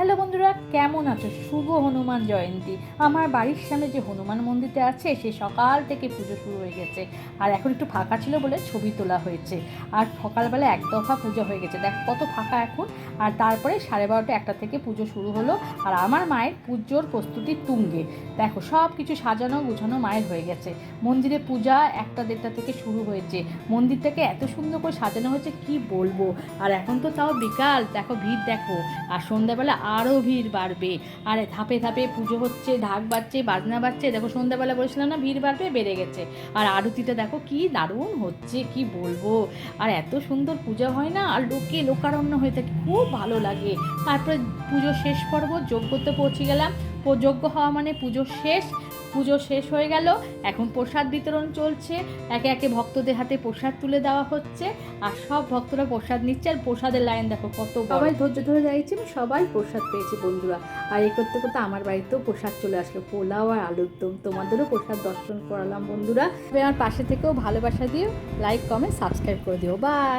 Hello বন্ধুরা, কেমন আছো? শুভ হনুমান জয়ন্তী। আমার বাড়ির সামনে যে হনুমান মন্দিরটা আছে সে সকাল থেকে পুজো শুরু হয়ে গেছে। আর এখন একটু ফাঁকা ছিল বলে ছবি তোলা হয়েছে। আর সকালবেলা এক দফা পুজো হয়ে গেছে, দেখো কত ফাঁকা এখন। আর তারপরে 12:30 একটা থেকে পুজো শুরু হলো। আর আমার মায়ের পুজোর প্রস্তুতি তুঙ্গে। দেখো সব কিছু সাজানো গুছানো মায়ের হয়ে গেছে। মন্দিরে পূজা 1টা-1:30 থেকে শুরু হয়েছে। মন্দিরটাকে এত সুন্দর করে সাজানো হয়েছে কি বলবো। আর এখন তো তাও বিকাল, দেখো ভিড় দেখো। আর সন্ধ্যাবেলা আরও ভিড় বাড়বে। আর ধাপে ধাপে পুজো হচ্ছে, ঢাক বাজছে, বাজনা বাজছে। দেখো সন্ধ্যাবেলা বলেছিলাম না ভিড় বাড়বে, বেড়ে গেছে। আর আরতিটা দেখো কি দারুণ হচ্ছে কি বলবো। আর এত সুন্দর পূজা হয় না, আর লোকারণ্য হয়ে থাকে, খুব ভালো লাগে। তারপরে পুজো শেষ পর্ব, যজ্ঞতে পৌঁছে গেলাম। যজ্ঞ হওয়া মানে পুজো শেষ। পুজো শেষ হয়ে গেল, এখন প্রসাদ বিতরণ চলছে। একে একে ভক্তদের হাতে প্রসাদ তুলে দেওয়া হচ্ছে। আর সব ভক্তরা প্রসাদ নিচ্ছে। আর প্রসাদের লাইন দেখো কত, সবাই ধৈর্য ধরে দাঁড়িয়েছে, সবাই প্রসাদ পেয়েছে বন্ধুরা। আর এই করতে করতে আমার বাড়িতেও প্রসাদ চলে আসলো, পোলাও আর আলুর দম। তোমাদেরও প্রসাদ দর্শন করালাম বন্ধুরা। আমার পাশে থেকেও ভালোবাসা দিও, লাইক কমেন্ট সাবস্ক্রাইব করে দিও। বাই।